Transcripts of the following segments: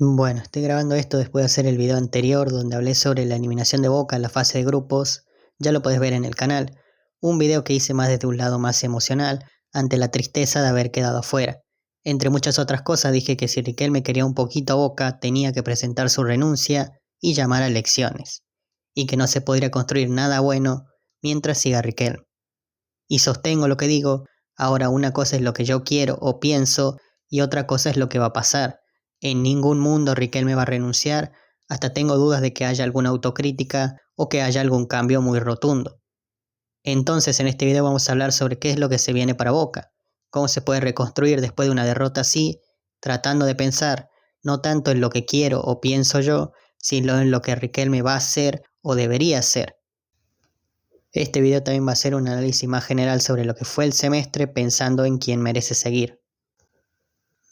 Bueno, estoy grabando esto después de hacer el video anterior donde hablé sobre la eliminación de Boca en la fase de grupos. Ya lo podés ver en el canal. Un video que hice más desde un lado más emocional, ante la tristeza de haber quedado afuera. Entre muchas otras cosas dije que si Riquelme quería un poquito a Boca, tenía que presentar su renuncia y llamar a elecciones. Y que no se podría construir nada bueno mientras siga Riquelme. Y sostengo lo que digo. Ahora, una cosa es lo que yo quiero o pienso y otra cosa es lo que va a pasar. En ningún mundo Riquelme va a renunciar, hasta tengo dudas de que haya alguna autocrítica o que haya algún cambio muy rotundo. Entonces en este video vamos a hablar sobre qué es lo que se viene para Boca, cómo se puede reconstruir después de una derrota así, tratando de pensar no tanto en lo que quiero o pienso yo, sino en lo que Riquelme va a hacer o debería hacer. Este video también va a ser un análisis más general sobre lo que fue el semestre, pensando en quién merece seguir.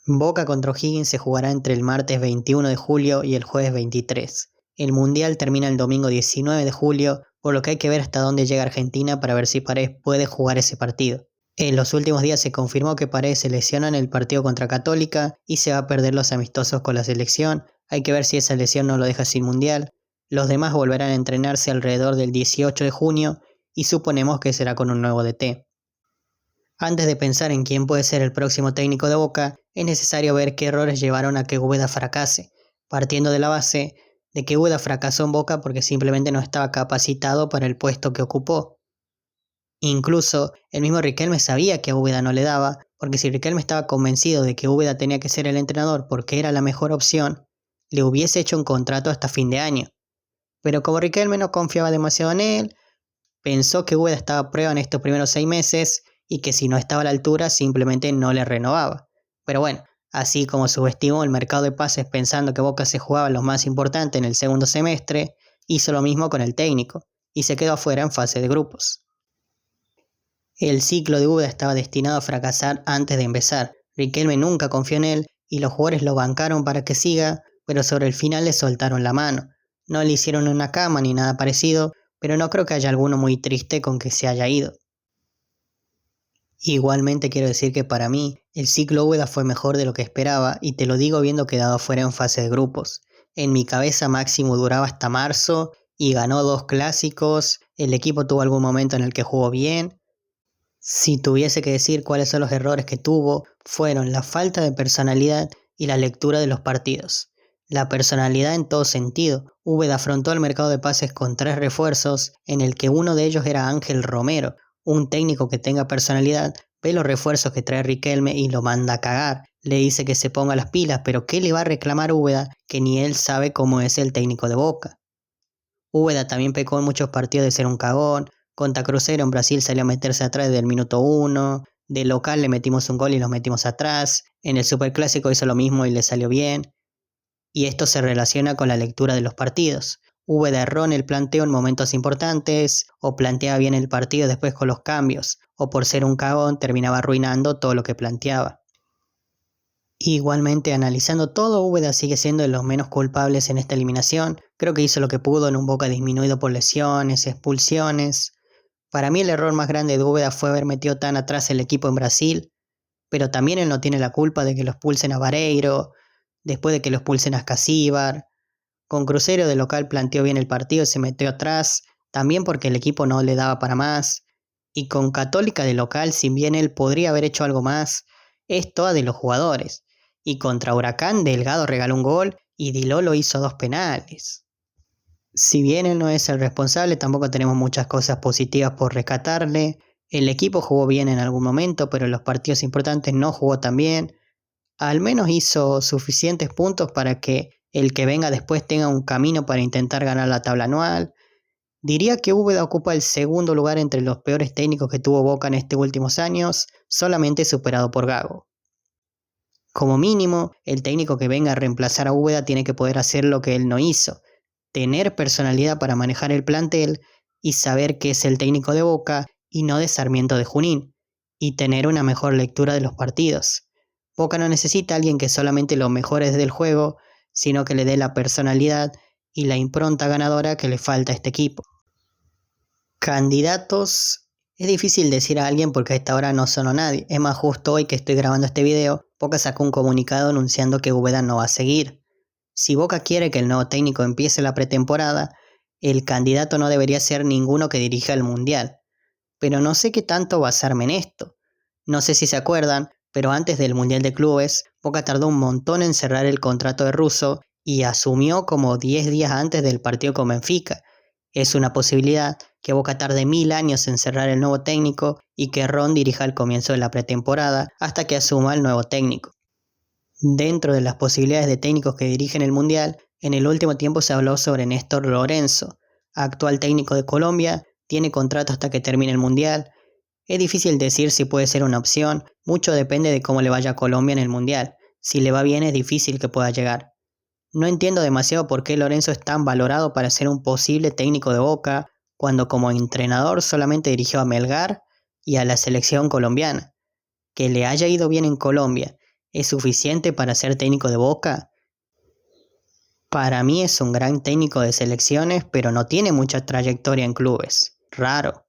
Boca contra O'Higgins se jugará entre el martes 21 de julio y el jueves 23. El Mundial termina el domingo 19 de julio, por lo que hay que ver hasta dónde llega Argentina para ver si Paredes puede jugar ese partido. En los últimos días se confirmó que Paredes se lesiona en el partido contra Católica y se va a perder los amistosos con la selección. Hay que ver si esa lesión no lo deja sin Mundial. Los demás volverán a entrenarse alrededor del 18 de junio y suponemos que será con un nuevo DT. Antes de pensar en quién puede ser el próximo técnico de Boca, es necesario ver qué errores llevaron a que Úbeda fracase, partiendo de la base de que Úbeda fracasó en Boca porque simplemente no estaba capacitado para el puesto que ocupó. Incluso el mismo Riquelme sabía que a Úbeda no le daba, porque si Riquelme estaba convencido de que Úbeda tenía que ser el entrenador porque era la mejor opción, le hubiese hecho un contrato hasta fin de año. Pero como Riquelme no confiaba demasiado en él, pensó que Úbeda estaba a prueba en estos primeros 6 meses y que si no estaba a la altura simplemente no le renovaba. Pero bueno, así como subestimó el mercado de pases pensando que Boca se jugaba lo más importante en el segundo semestre, hizo lo mismo con el técnico y se quedó afuera en fase de grupos. El ciclo de Úbeda estaba destinado a fracasar antes de empezar. Riquelme nunca confió en él y los jugadores lo bancaron para que siga, pero sobre el final le soltaron la mano. No le hicieron una cama ni nada parecido, pero no creo que haya alguno muy triste con que se haya ido. Igualmente quiero decir que para mí el ciclo Úbeda fue mejor de lo que esperaba y te lo digo habiendo quedado fuera en fase de grupos. En mi cabeza máximo duraba hasta marzo y ganó 2 clásicos, el equipo tuvo algún momento en el que jugó bien. Si tuviese que decir cuáles son los errores que tuvo, fueron la falta de personalidad y la lectura de los partidos. La personalidad en todo sentido. Úbeda afrontó el mercado de pases con 3 refuerzos, en el que uno de ellos era Ángel Romero. Un técnico que tenga personalidad ve los refuerzos que trae Riquelme y lo manda a cagar. Le dice que se ponga las pilas, pero ¿qué le va a reclamar Úbeda que ni él sabe cómo es el técnico de Boca? Úbeda también pecó en muchos partidos de ser un cagón. Contra Cruzeiro en Brasil salió a meterse atrás del minuto 1. De local le metimos un gol y nos metimos atrás. En el Superclásico hizo lo mismo y le salió bien. Y esto se relaciona con la lectura de los partidos. Úbeda erró en el planteo en momentos importantes, o planteaba bien el partido después con los cambios, o por ser un cagón terminaba arruinando todo lo que planteaba. Igualmente, analizando todo, Úbeda sigue siendo de los menos culpables en esta eliminación. Creo que hizo lo que pudo en un Boca disminuido por lesiones, expulsiones. Para mí el error más grande de Úbeda fue haber metido tan atrás el equipo en Brasil, pero también él no tiene la culpa de que los expulsen a Vareiro, después de que los expulsen a Escasíbar. Con Cruzeiro de local planteó bien el partido y se metió atrás, también porque el equipo no le daba para más. Y con Católica de local, si bien él podría haber hecho algo más, es toda de los jugadores. Y contra Huracán, Delgado regaló un gol y Di Lolo hizo 2 penales. Si bien él no es el responsable, tampoco tenemos muchas cosas positivas por rescatarle. El equipo jugó bien en algún momento, pero en los partidos importantes no jugó tan bien. Al menos hizo suficientes puntos para que el que venga después tenga un camino para intentar ganar la tabla anual. Diría que Úbeda ocupa el segundo lugar entre los peores técnicos que tuvo Boca en estos últimos años, solamente superado por Gago. Como mínimo, el técnico que venga a reemplazar a Úbeda tiene que poder hacer lo que él no hizo: tener personalidad para manejar el plantel y saber que es el técnico de Boca y no de Sarmiento de Junín, y tener una mejor lectura de los partidos. Boca no necesita a alguien que solamente lo mejore desde el juego, sino que le dé la personalidad y la impronta ganadora que le falta a este equipo. Candidatos, es difícil decir a alguien porque a esta hora no sonó nadie. Es más, justo hoy que estoy grabando este video, Boca sacó un comunicado anunciando que Úbeda no va a seguir. Si Boca quiere que el nuevo técnico empiece la pretemporada, el candidato no debería ser ninguno que dirija el Mundial. Pero no sé qué tanto basarme en esto. No sé si se acuerdan, pero antes del Mundial de Clubes, Boca tardó un montón en cerrar el contrato de Russo y asumió como 10 días antes del partido con Benfica. Es una posibilidad que Boca tarde 1000 años en cerrar el nuevo técnico y que Ron dirija al comienzo de la pretemporada hasta que asuma el nuevo técnico. Dentro de las posibilidades de técnicos que dirigen el Mundial, en el último tiempo se habló sobre Néstor Lorenzo, actual técnico de Colombia, tiene contrato hasta que termine el Mundial. Es difícil decir si puede ser una opción, mucho depende de cómo le vaya a Colombia en el Mundial. Si le va bien es difícil que pueda llegar. No entiendo demasiado por qué Lorenzo es tan valorado para ser un posible técnico de Boca, cuando como entrenador solamente dirigió a Melgar y a la selección colombiana. Que le haya ido bien en Colombia, ¿es suficiente para ser técnico de Boca? Para mí es un gran técnico de selecciones, pero no tiene mucha trayectoria en clubes. Raro.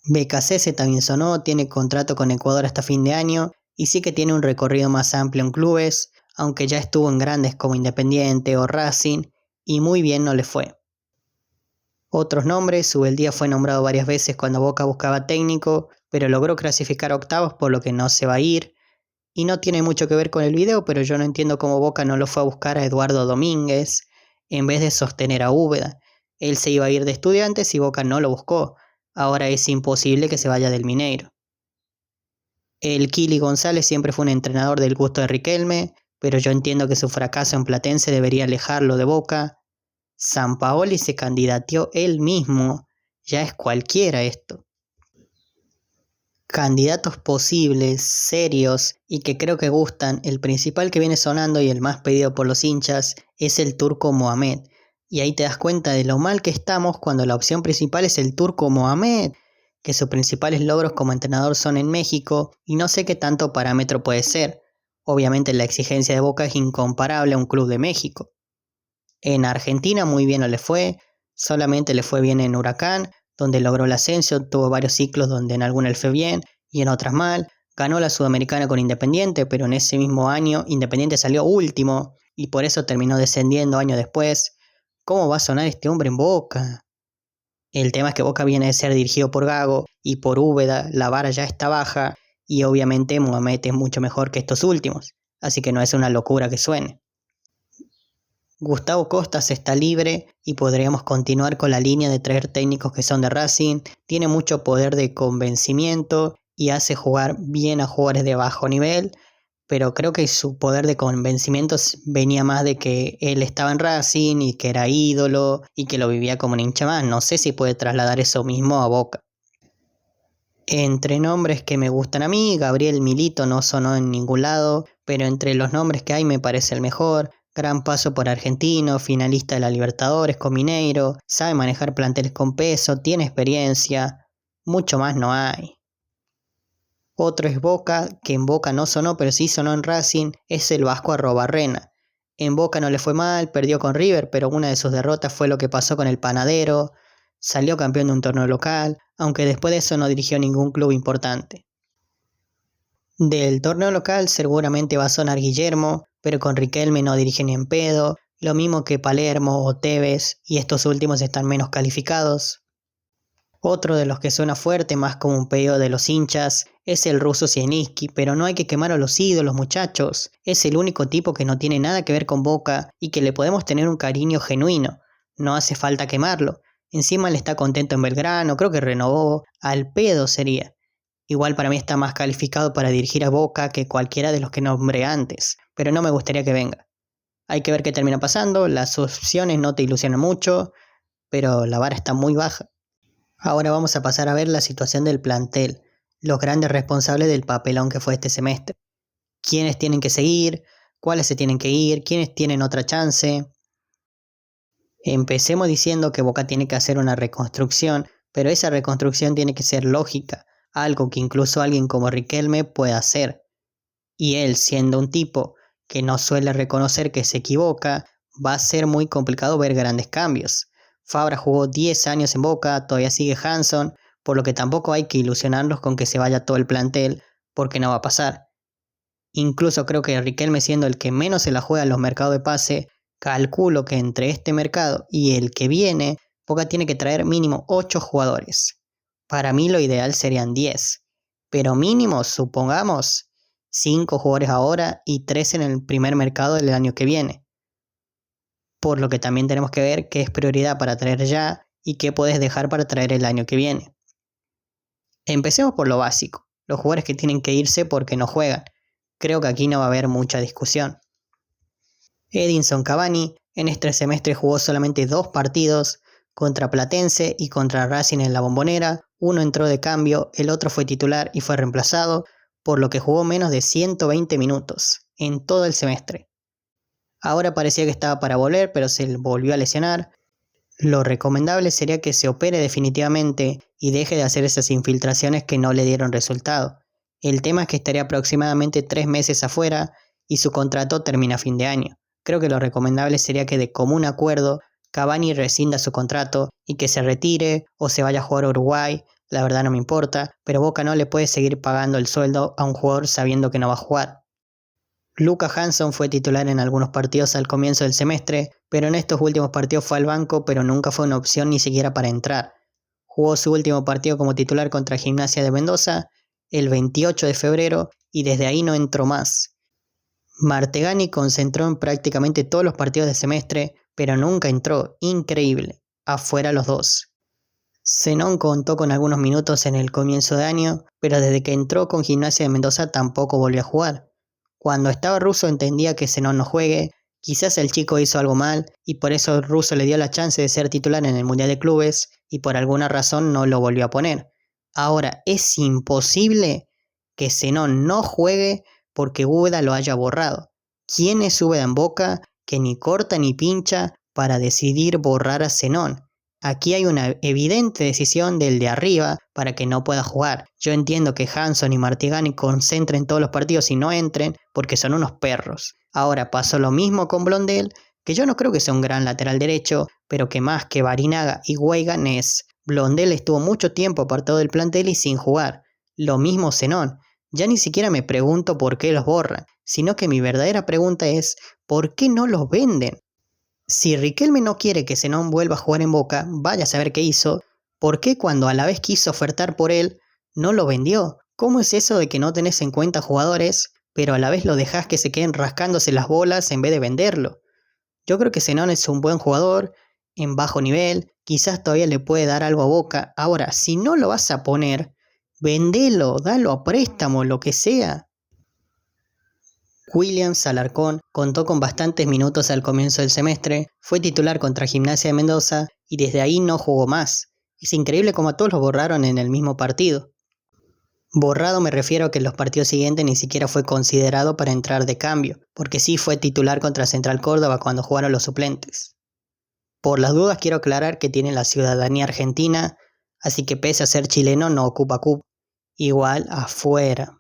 BKC también sonó, tiene contrato con Ecuador hasta fin de año y sí que tiene un recorrido más amplio en clubes, aunque ya estuvo en grandes como Independiente o Racing y muy bien no le fue. Otros nombres, Subeldía fue nombrado varias veces cuando Boca buscaba técnico, pero logró clasificar octavos por lo que no se va a ir. Y no tiene mucho que ver con el video, pero yo no entiendo cómo Boca no lo fue a buscar a Eduardo Domínguez en vez de sostener a Úbeda. Él se iba a ir de Estudiantes y Boca no lo buscó. Ahora es imposible que se vaya del Mineiro. El Kili González siempre fue un entrenador del gusto de Riquelme, pero yo entiendo que su fracaso en Platense debería alejarlo de Boca. Sampaoli se candidateó él mismo. Ya es cualquiera esto. Candidatos posibles, serios y que creo que gustan, el principal que viene sonando y el más pedido por los hinchas es el Turco Mohamed. Y ahí te das cuenta de lo mal que estamos cuando la opción principal es el Turco Mohamed, que sus principales logros como entrenador son en México y no sé qué tanto parámetro puede ser. Obviamente la exigencia de Boca es incomparable a un club de México. En Argentina muy bien no le fue, solamente le fue bien en Huracán, donde logró el ascenso, tuvo varios ciclos donde en algunas le fue bien y en otras mal. Ganó la Sudamericana con Independiente, pero en ese mismo año Independiente salió último y por eso terminó descendiendo años después. ¿Cómo va a sonar este hombre en Boca? El tema es que Boca viene de ser dirigido por Gago y por Úbeda, la vara ya está baja y obviamente Mohamed es mucho mejor que estos últimos, así que no es una locura que suene. Gustavo Costas está libre y podríamos continuar con la línea de traer técnicos que son de Racing. Tiene mucho poder de convencimiento y hace jugar bien a jugadores de bajo nivel, pero creo que su poder de convencimiento venía más de que él estaba en Racing y que era ídolo y que lo vivía como un hincha más. No sé si puede trasladar eso mismo a Boca. Entre nombres que me gustan a mí, Gabriel Milito no sonó en ningún lado, pero entre los nombres que hay me parece el mejor. Gran paso por Argentino, finalista de la Libertadores con Mineiro, sabe manejar planteles con peso, tiene experiencia, mucho más no hay. Otro es Boca, que en Boca no sonó pero sí sonó en Racing, es el Vasco Arrobarrena. En Boca no le fue mal, perdió con River, pero una de sus derrotas fue lo que pasó con el Panadero, salió campeón de un torneo local, aunque después de eso no dirigió ningún club importante. Del torneo local seguramente va a sonar Guillermo, pero con Riquelme no dirige ni en pedo, lo mismo que Palermo o Tevez, y estos últimos están menos calificados. Otro de los que suena fuerte, más como un pedido de los hinchas, es el ruso Zielinski, pero no hay que quemar a los ídolos, muchachos. Es el único tipo que no tiene nada que ver con Boca y que le podemos tener un cariño genuino. No hace falta quemarlo. Encima él está contento en Belgrano, creo que renovó, al pedo sería. Igual para mí está más calificado para dirigir a Boca que cualquiera de los que nombré antes, pero no me gustaría que venga. Hay que ver qué termina pasando, las opciones no te ilusionan mucho, pero la vara está muy baja. Ahora vamos a pasar a ver la situación del plantel, los grandes responsables del papelón que fue este semestre. ¿Quiénes tienen que seguir? ¿Cuáles se tienen que ir? ¿Quiénes tienen otra chance? Empecemos diciendo que Boca tiene que hacer una reconstrucción, pero esa reconstrucción tiene que ser lógica, algo que incluso alguien como Riquelme puede hacer. Y él, siendo un tipo que no suele reconocer que se equivoca, va a ser muy complicado ver grandes cambios. Fabra jugó 10 años en Boca, todavía sigue Hanson, por lo que tampoco hay que ilusionarnos con que se vaya todo el plantel, porque no va a pasar. Incluso creo que Riquelme, siendo el que menos se la juega en los mercados de pase, calculo que entre este mercado y el que viene, Boca tiene que traer mínimo 8 jugadores. Para mí lo ideal serían 10, pero mínimo, supongamos, 5 jugadores ahora y 3 en el primer mercado del año que viene. Por lo que también tenemos que ver qué es prioridad para traer ya y qué puedes dejar para traer el año que viene. Empecemos por lo básico, los jugadores que tienen que irse porque no juegan. Creo que aquí no va a haber mucha discusión. Edinson Cavani en este semestre jugó solamente 2 partidos, contra Platense y contra Racing en la Bombonera. Uno entró de cambio, el otro fue titular y fue reemplazado, por lo que jugó menos de 120 minutos en todo el semestre. Ahora parecía que estaba para volver, pero se volvió a lesionar. Lo recomendable sería que se opere definitivamente y deje de hacer esas infiltraciones que no le dieron resultado. El tema es que estaría aproximadamente 3 meses afuera y su contrato termina a fin de año. Creo que lo recomendable sería que de común acuerdo Cavani rescinda su contrato y que se retire o se vaya a jugar a Uruguay. La verdad no me importa, pero Boca no le puede seguir pagando el sueldo a un jugador sabiendo que no va a jugar. Luka Hansson fue titular en algunos partidos al comienzo del semestre, pero en estos últimos partidos fue al banco, pero nunca fue una opción ni siquiera para entrar. Jugó su último partido como titular contra Gimnasia de Mendoza el 28 de febrero y desde ahí no entró más. Martegani concentró en prácticamente todos los partidos del semestre, pero nunca entró, increíble, afuera los dos. Zenón contó con algunos minutos en el comienzo de año, pero desde que entró con Gimnasia de Mendoza tampoco volvió a jugar. Cuando estaba Russo entendía que Zenón no juegue, quizás el chico hizo algo mal y por eso Russo le dio la chance de ser titular en el Mundial de Clubes y por alguna razón no lo volvió a poner. Ahora, es imposible que Zenón no juegue porque Úbeda lo haya borrado. ¿Quién es Úbeda en Boca que ni corta ni pincha para decidir borrar a Zenón? Aquí hay una evidente decisión del de arriba para que no pueda jugar. Yo entiendo que Hansson y Martigani concentren todos los partidos y no entren porque son unos perros. Ahora pasó lo mismo con Blondel, que yo no creo que sea un gran lateral derecho, pero que más que Barinaga y Weigand es. Blondel estuvo mucho tiempo apartado del plantel y sin jugar. Lo mismo Zenón. Ya ni siquiera me pregunto por qué los borran, sino que mi verdadera pregunta es ¿por qué no los venden? Si Riquelme no quiere que Zenón vuelva a jugar en Boca, vaya a saber qué hizo. ¿Por qué cuando a la vez quiso ofertar por él, no lo vendió? ¿Cómo es eso de que no tenés en cuenta jugadores, pero a la vez lo dejás que se queden rascándose las bolas en vez de venderlo? Yo creo que Zenón es un buen jugador, en bajo nivel, quizás todavía le puede dar algo a Boca. Ahora, si no lo vas a poner, vendelo, dalo a préstamo, lo que sea. Williams Alarcón contó con bastantes minutos al comienzo del semestre, fue titular contra Gimnasia de Mendoza y desde ahí no jugó más. Es increíble cómo a todos los borraron en el mismo partido. Borrado me refiero a que en los partidos siguientes ni siquiera fue considerado para entrar de cambio, porque sí fue titular contra Central Córdoba cuando jugaron los suplentes. Por las dudas quiero aclarar que tiene la ciudadanía argentina, así que pese a ser chileno no ocupa cupo. Igual afuera.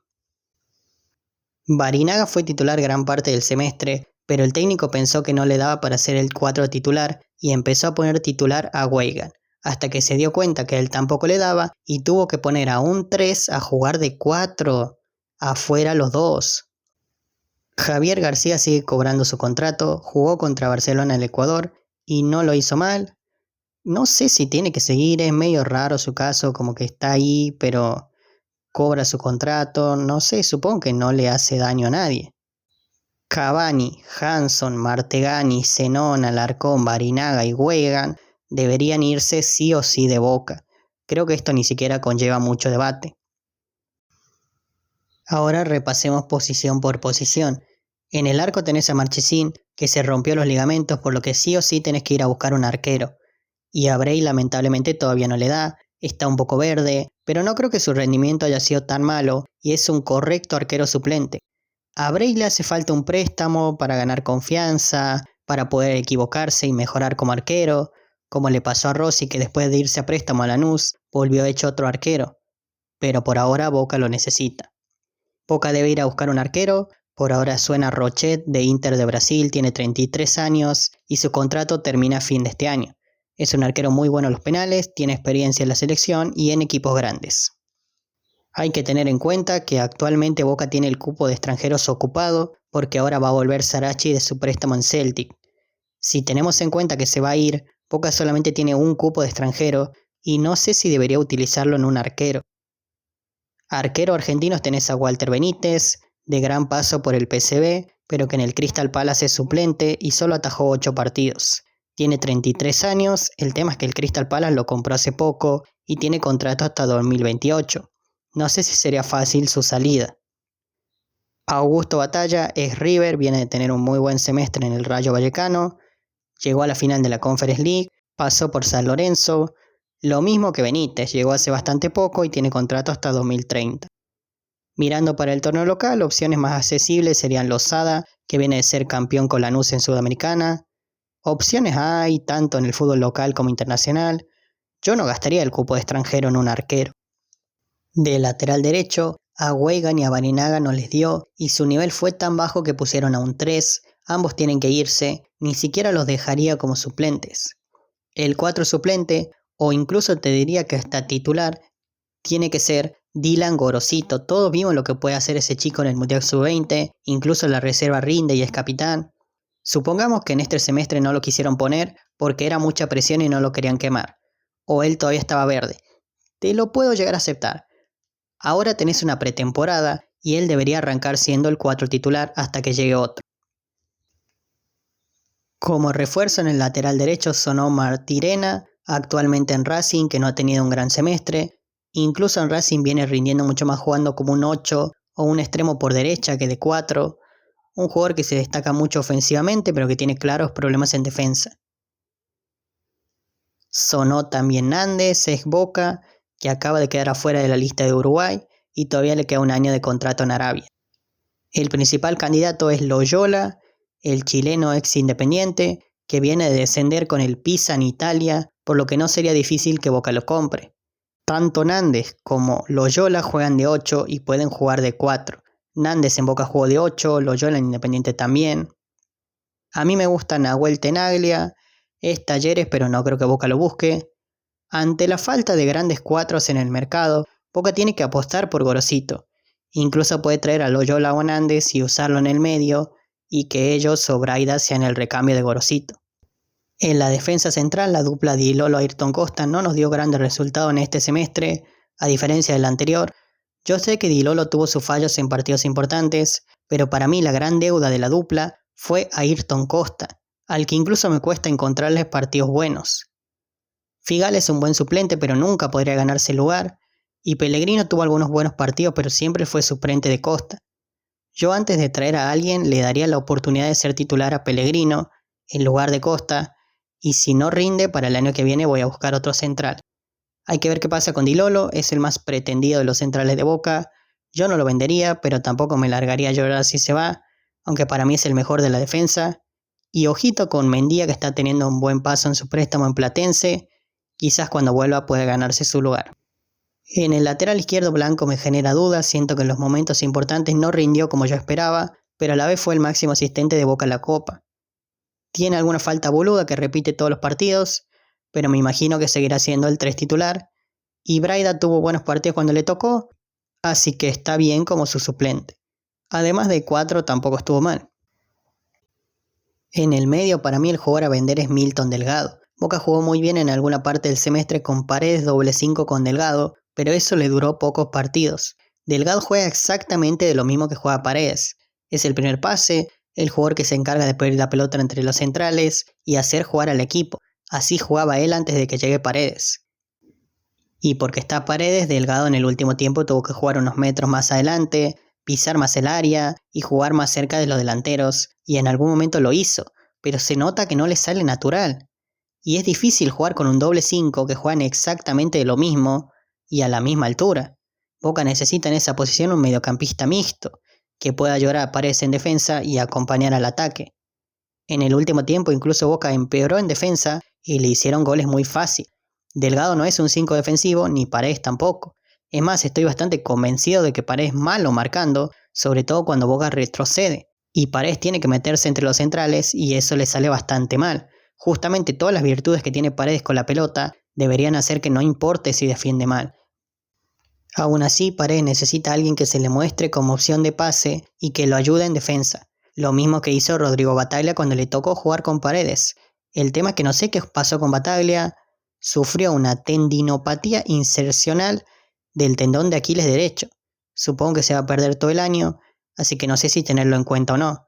Barinaga fue titular gran parte del semestre, pero el técnico pensó que no le daba para ser el 4 titular y empezó a poner titular a Weigand, hasta que se dio cuenta que él tampoco le daba y tuvo que poner a un 3 a jugar de 4, afuera los dos. Javier García sigue cobrando su contrato, jugó contra Barcelona en el Ecuador y no lo hizo mal. No sé si tiene que seguir, es medio raro su caso, como que está ahí, pero cobra su contrato, no sé, supongo que no le hace daño a nadie. Cavani, Hansson, Martegani, Zenón, Alarcón, Barinaga y Weigand deberían irse sí o sí de Boca. Creo que esto ni siquiera conlleva mucho debate. Ahora repasemos posición por posición. En el arco tenés a Marchesín, que se rompió los ligamentos, por lo que sí o sí tenés que ir a buscar un arquero. Y a Bray lamentablemente todavía no le da, está un poco verde, pero no creo que su rendimiento haya sido tan malo y es un correcto arquero suplente. A Bray le hace falta un préstamo para ganar confianza, para poder equivocarse y mejorar como arquero, como le pasó a Rossi, que después de irse a préstamo a Lanús volvió hecho otro arquero, pero por ahora Boca lo necesita. Boca debe ir a buscar un arquero, por ahora suena Rochet de Inter de Brasil, tiene 33 años y su contrato termina a fin de este año. Es un arquero muy bueno en los penales, tiene experiencia en la selección y en equipos grandes. Hay que tener en cuenta que actualmente Boca tiene el cupo de extranjeros ocupado porque ahora va a volver Sarachi de su préstamo en Celtic. Si tenemos en cuenta que se va a ir, Boca solamente tiene un cupo de extranjero y no sé si debería utilizarlo en un arquero. Arquero argentinos tenés a Walter Benítez, de gran paso por el PSV, pero que en el Crystal Palace es suplente y solo atajó 8 partidos. Tiene 33 años, el tema es que el Crystal Palace lo compró hace poco y tiene contrato hasta 2028. No sé si sería fácil su salida. Augusto Batalla es River, viene de tener un muy buen semestre en el Rayo Vallecano, llegó a la final de la Conference League, pasó por San Lorenzo, lo mismo que Benítez, llegó hace bastante poco y tiene contrato hasta 2030. Mirando para el torneo local, opciones más accesibles serían Lozada, que viene de ser campeón con Lanús en Sudamericana. Opciones hay tanto en el fútbol local como internacional. Yo no gastaría el cupo de extranjero en un arquero. De lateral derecho, a Weigand y a Barinaga no les dio y su nivel fue tan bajo que pusieron a un 3, ambos tienen que irse, ni siquiera los dejaría como suplentes. El 4 suplente, o incluso te diría que hasta titular, tiene que ser Dylan Gorosito. Todos vimos lo que puede hacer ese chico en el Mundial Sub-20, incluso en la reserva rinde y es capitán. Supongamos que en este semestre no lo quisieron poner porque era mucha presión y no lo querían quemar, o él todavía estaba verde. Te lo puedo llegar a aceptar. Ahora tenés una pretemporada y él debería arrancar siendo el 4 titular hasta que llegue otro. Como refuerzo en el lateral derecho sonó Martirena, actualmente en Racing, que no ha tenido un gran semestre. Incluso en Racing viene rindiendo mucho más jugando como un 8 o un extremo por derecha que de 4. Un jugador que se destaca mucho ofensivamente pero que tiene claros problemas en defensa. Sonó también Nández, ex Boca, que acaba de quedar afuera de la lista de Uruguay y todavía le queda un año de contrato en Arabia. El principal candidato es Loyola, el chileno ex Independiente, que viene de descender con el Pisa en Italia, por lo que no sería difícil que Boca lo compre. Tanto Nández como Loyola juegan de 8 y pueden jugar de 4. Nández en Boca jugó de 8, Loyola en Independiente también. A mí me gusta Nahuel Tenaglia, es Talleres pero no creo que Boca lo busque. Ante la falta de grandes 4 en el mercado, Boca tiene que apostar por Gorosito. Incluso puede traer a Loyola o Nández y usarlo en el medio y que ellos o Braida sean el recambio de Gorosito. En la defensa central, la dupla Dilolo-Ayrton Costa no nos dio grandes resultados en este semestre, a diferencia del anterior. Yo sé que Dilolo tuvo sus fallos en partidos importantes, pero para mí la gran deuda de la dupla fue Ayrton Costa, al que incluso me cuesta encontrarles partidos buenos. Figal es un buen suplente, pero nunca podría ganarse el lugar, y Pellegrino tuvo algunos buenos partidos, pero siempre fue suplente de Costa. Yo antes de traer a alguien le daría la oportunidad de ser titular a Pellegrino en lugar de Costa, y si no rinde para el año que viene voy a buscar otro central. Hay que ver qué pasa con Dilolo, es el más pretendido de los centrales de Boca. Yo no lo vendería, pero tampoco me largaría a llorar si se va, aunque para mí es el mejor de la defensa. Y ojito con Mendía, que está teniendo un buen paso en su préstamo en Platense, quizás cuando vuelva pueda ganarse su lugar. En el lateral izquierdo Blanco me genera dudas, siento que en los momentos importantes no rindió como yo esperaba, pero a la vez fue el máximo asistente de Boca en la Copa. Tiene alguna falta boluda que repite todos los partidos, pero me imagino que seguirá siendo el 3 titular, y Braida tuvo buenos partidos cuando le tocó, así que está bien como su suplente. Además de 4 tampoco estuvo mal. En el medio para mí el jugador a vender es Milton Delgado. Boca jugó muy bien en alguna parte del semestre con Paredes doble 5 con Delgado, pero eso le duró pocos partidos. Delgado juega exactamente de lo mismo que juega Paredes. Es el primer pase, el jugador que se encarga de poner la pelota entre los centrales y hacer jugar al equipo. Así jugaba él antes de que llegue Paredes. Y porque está Paredes, Delgado en el último tiempo tuvo que jugar unos metros más adelante, pisar más el área y jugar más cerca de los delanteros, y en algún momento lo hizo, pero se nota que no le sale natural. Y es difícil jugar con un doble 5 que juegan exactamente lo mismo y a la misma altura. Boca necesita en esa posición un mediocampista mixto, que pueda ayudar a Paredes en defensa y acompañar al ataque. En el último tiempo incluso Boca empeoró en defensa y le hicieron goles muy fácil. Delgado no es un 5 defensivo, ni Paredes tampoco. Es más, estoy bastante convencido de que Paredes es malo marcando, sobre todo cuando Boca retrocede. Y Paredes tiene que meterse entre los centrales y eso le sale bastante mal. Justamente todas las virtudes que tiene Paredes con la pelota deberían hacer que no importe si defiende mal. Aún así, Paredes necesita a alguien que se le muestre como opción de pase y que lo ayude en defensa. Lo mismo que hizo Rodrigo Bataglia cuando le tocó jugar con Paredes. El tema es que no sé qué pasó con Bataglia. Sufrió una tendinopatía insercional del tendón de Aquiles derecho. Supongo que se va a perder todo el año, así que no sé si tenerlo en cuenta o no.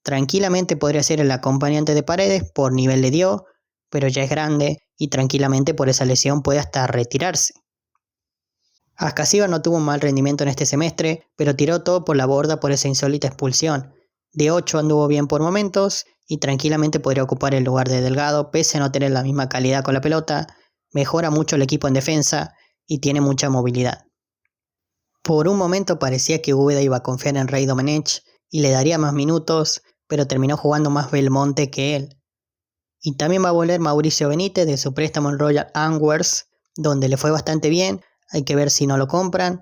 Tranquilamente podría ser el acompañante de Paredes, por nivel le dio, pero ya es grande y tranquilamente por esa lesión puede hasta retirarse. Ascasiba no tuvo un mal rendimiento en este semestre, pero tiró todo por la borda por esa insólita expulsión. De 8 anduvo bien por momentos y tranquilamente podría ocupar el lugar de Delgado, pese a no tener la misma calidad con la pelota, mejora mucho el equipo en defensa y tiene mucha movilidad. Por un momento parecía que Úbeda iba a confiar en Rey Domenech y le daría más minutos, pero terminó jugando más Belmonte que él. Y también va a volver Mauricio Benítez de su préstamo en Royal Antwerp, donde le fue bastante bien. Hay que ver si no lo compran.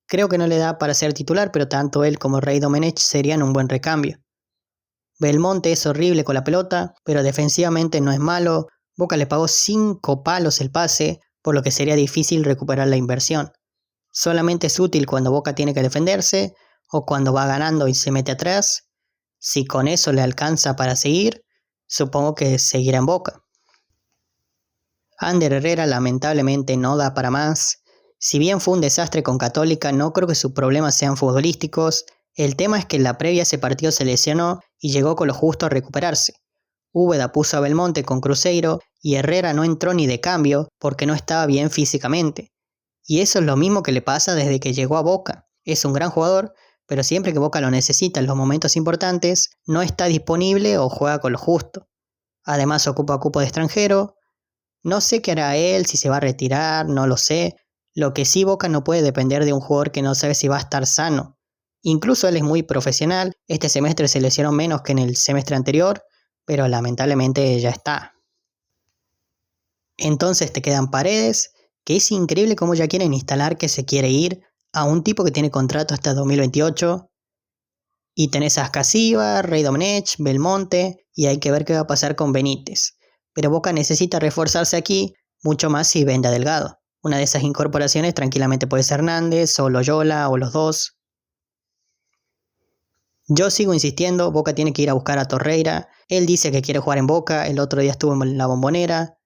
Creo que no le da para ser titular, pero tanto él como Rey Domenech serían un buen recambio. Belmonte es horrible con la pelota, pero defensivamente no es malo. Boca le pagó 5 palos el pase, por lo que sería difícil recuperar la inversión. Solamente es útil cuando Boca tiene que defenderse o cuando va ganando y se mete atrás. Si con eso le alcanza para seguir, supongo que seguirá en Boca. Ander Herrera lamentablemente no da para más. Si bien fue un desastre con Católica, no creo que sus problemas sean futbolísticos. El tema es que en la previa ese partido se lesionó y llegó con lo justo a recuperarse. Úbeda puso a Belmonte con Cruzeiro y Herrera no entró ni de cambio porque no estaba bien físicamente. Y eso es lo mismo que le pasa desde que llegó a Boca. Es un gran jugador, pero siempre que Boca lo necesita en los momentos importantes, no está disponible o juega con lo justo. Además ocupa cupo de extranjero. No sé qué hará él, si se va a retirar, no lo sé. Lo que sí, Boca no puede depender de un jugador que no sabe si va a estar sano. Incluso él es muy profesional, este semestre se lesionó menos que en el semestre anterior, pero lamentablemente ya está. Entonces te quedan Paredes, que es increíble cómo ya quieren instalar que se quiere ir a un tipo que tiene contrato hasta 2028. Y tenés a Ascasiba, Rey Domenech, Belmonte, y hay que ver qué va a pasar con Benítez. Pero Boca necesita reforzarse aquí, mucho más si vende a Delgado. Una de esas incorporaciones tranquilamente puede ser Hernández, o Loyola, o los dos. Yo sigo insistiendo, Boca tiene que ir a buscar a Torreira. Él dice que quiere jugar en Boca, el otro día estuvo en la Bombonera.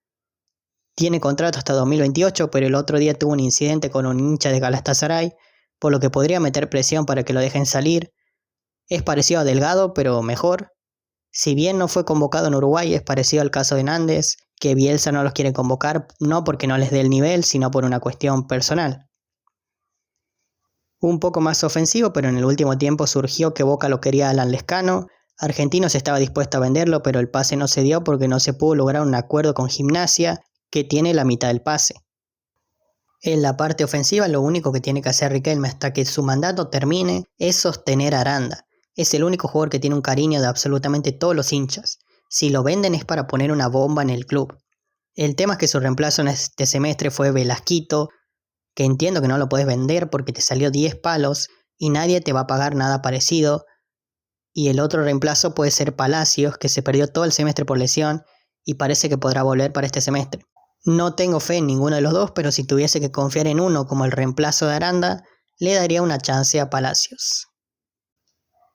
Tiene contrato hasta 2028, pero el otro día tuvo un incidente con un hincha de Galatasaray, por lo que podría meter presión para que lo dejen salir. Es parecido a Delgado, pero mejor. Si bien no fue convocado en Uruguay, es parecido al caso de Nández, que Bielsa no los quiere convocar, no porque no les dé el nivel, sino por una cuestión personal. Un poco más ofensivo, pero en el último tiempo surgió que Boca lo quería Alan Lescano. Argentinos estaba dispuesto a venderlo, pero el pase no se dio porque no se pudo lograr un acuerdo con Gimnasia, que tiene la mitad del pase. En la parte ofensiva, lo único que tiene que hacer Riquelme hasta que su mandato termine es sostener a Aranda. Es el único jugador que tiene un cariño de absolutamente todos los hinchas. Si lo venden es para poner una bomba en el club. El tema es que su reemplazo en este semestre fue Velasquito, que entiendo que no lo puedes vender porque te salió 10 palos y nadie te va a pagar nada parecido. Y el otro reemplazo puede ser Palacios, que se perdió todo el semestre por lesión y parece que podrá volver para este semestre. No tengo fe en ninguno de los dos, pero si tuviese que confiar en uno como el reemplazo de Aranda, le daría una chance a Palacios.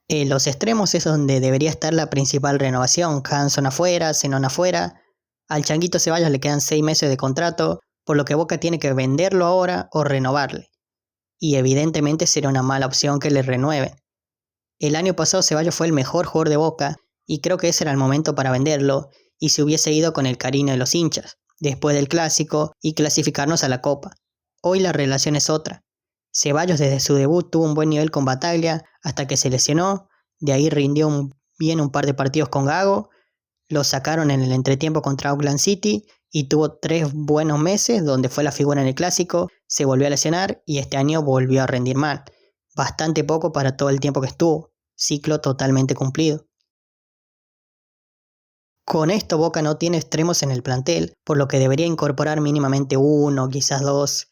Los extremos es donde debería estar la principal renovación. Hanson afuera, Zenón afuera. Al Changuito Ceballos le quedan 6 meses de contrato, por lo que Boca tiene que venderlo ahora o renovarle. Y evidentemente será una mala opción que le renueven. El año pasado Ceballos fue el mejor jugador de Boca y creo que ese era el momento para venderlo y se hubiese ido con el cariño de los hinchas, después del clásico y clasificarnos a la Copa. Hoy la relación es otra. Ceballos desde su debut tuvo un buen nivel con Bataglia hasta que se lesionó, de ahí rindió bien un par de partidos con Gago, lo sacaron en el entretiempo contra Auckland City y tuvo 3 buenos meses donde fue la figura en el clásico, se volvió a lesionar y este año volvió a rendir mal. Bastante poco para todo el tiempo que estuvo, ciclo totalmente cumplido. Con esto Boca no tiene extremos en el plantel, por lo que debería incorporar mínimamente uno, quizás dos.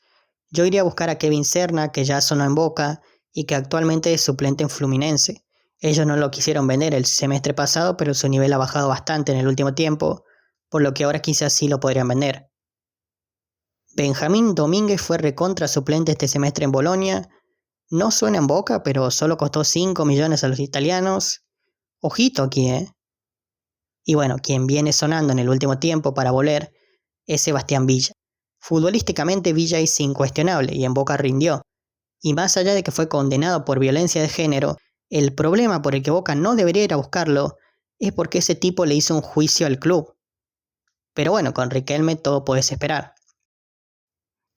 Yo iría a buscar a Kevin Serna, que ya sonó en Boca y que actualmente es suplente en Fluminense. Ellos no lo quisieron vender el semestre pasado, pero su nivel ha bajado bastante en el último tiempo, por lo que ahora quizás sí lo podrían vender. Benjamín Domínguez fue recontra suplente este semestre en Bolonia. No suena en Boca, pero solo costó 5 millones a los italianos. Ojito aquí, ¿eh? Y bueno, quien viene sonando en el último tiempo para volver es Sebastián Villa. Futbolísticamente Villa es incuestionable y en Boca rindió. Y más allá de que fue condenado por violencia de género, el problema por el que Boca no debería ir a buscarlo es porque ese tipo le hizo un juicio al club. Pero bueno, con Riquelme todo podés esperar.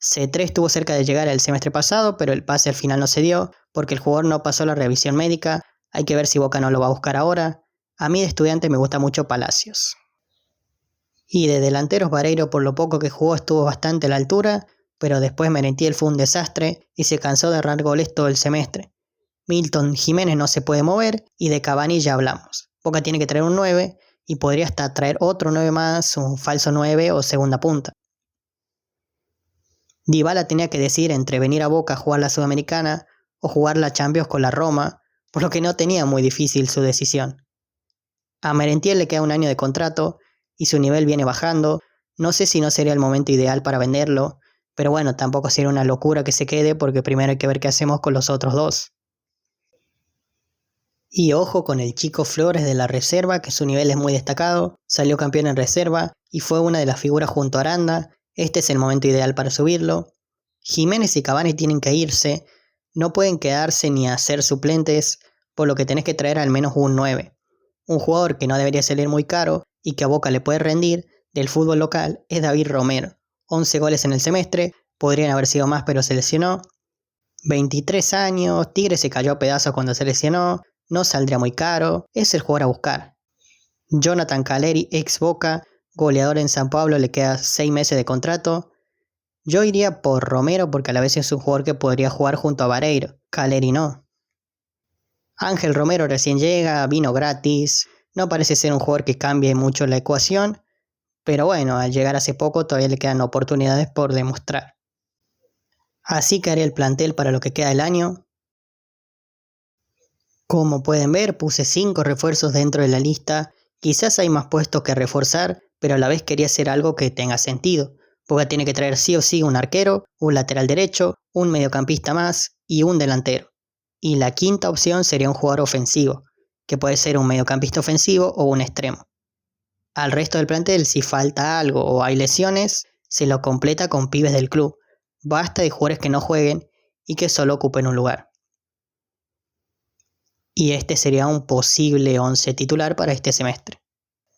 C3 estuvo cerca de llegar el semestre pasado, pero el pase al final no se dio porque el jugador no pasó la revisión médica. Hay que ver si Boca no lo va a buscar ahora. A mí de estudiante me gusta mucho Palacios. Y de delanteros Vareiro, por lo poco que jugó, estuvo bastante a la altura, pero después Merentiel fue un desastre y se cansó de errar goles todo el semestre. Milton Jiménez no se puede mover y de Cavani ya hablamos. Boca tiene que traer un 9 y podría hasta traer otro 9 más, un falso 9 o segunda punta. Dybala tenía que decidir entre venir a Boca a jugar la Sudamericana o jugar la Champions con la Roma, por lo que no tenía muy difícil su decisión. A Merentiel le queda un año de contrato y su nivel viene bajando. No sé si no sería el momento ideal para venderlo, pero bueno, tampoco sería una locura que se quede porque primero hay que ver qué hacemos con los otros dos. Y ojo con el chico Flores de la reserva, que su nivel es muy destacado, salió campeón en reserva y fue una de las figuras junto a Aranda. Este es el momento ideal para subirlo. Jiménez y Cavani tienen que irse, no pueden quedarse ni a ser suplentes, por lo que tenés que traer al menos un 9. Un jugador que no debería salir muy caro y que a Boca le puede rendir del fútbol local es David Romero. 11 goles en el semestre, podrían haber sido más pero se lesionó. 23 años, Tigre se cayó a pedazos cuando se lesionó, no saldría muy caro, es el jugador a buscar. Jonathan Caleri, ex Boca, goleador en San Pablo, le queda 6 meses de contrato. Yo iría por Romero porque a la vez es un jugador que podría jugar junto a Vareiro, Caleri no. Ángel Romero recién llega, vino gratis, no parece ser un jugador que cambie mucho la ecuación, pero bueno, al llegar hace poco todavía le quedan oportunidades por demostrar. Así que haré el plantel para lo que queda del año. Como pueden ver, puse 5 refuerzos dentro de la lista, quizás hay más puestos que reforzar, pero a la vez quería hacer algo que tenga sentido. Boca tiene que traer sí o sí un arquero, un lateral derecho, un mediocampista más y un delantero. Y la quinta opción sería un jugador ofensivo, que puede ser un mediocampista ofensivo o un extremo. Al resto del plantel, si falta algo o hay lesiones, se lo completa con pibes del club. Basta de jugadores que no jueguen y que solo ocupen un lugar. Y este sería un posible 11 titular para este semestre.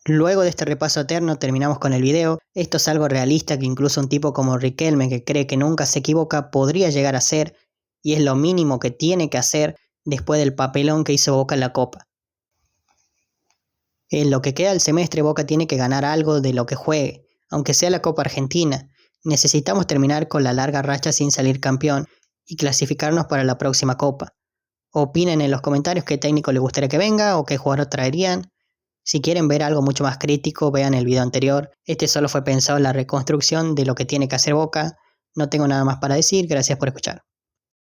Luego de este repaso eterno terminamos con el video. Esto es algo realista que incluso un tipo como Riquelme, que cree que nunca se equivoca, podría llegar a ser, y es lo mínimo que tiene que hacer después del papelón que hizo Boca en la Copa. En lo que queda del semestre, Boca tiene que ganar algo de lo que juegue, aunque sea la Copa Argentina. Necesitamos terminar con la larga racha sin salir campeón y clasificarnos para la próxima Copa. Opinen en los comentarios qué técnico les gustaría que venga o qué jugador traerían. Si quieren ver algo mucho más crítico, vean el video anterior. Este solo fue pensado en la reconstrucción de lo que tiene que hacer Boca. No tengo nada más para decir, gracias por escuchar.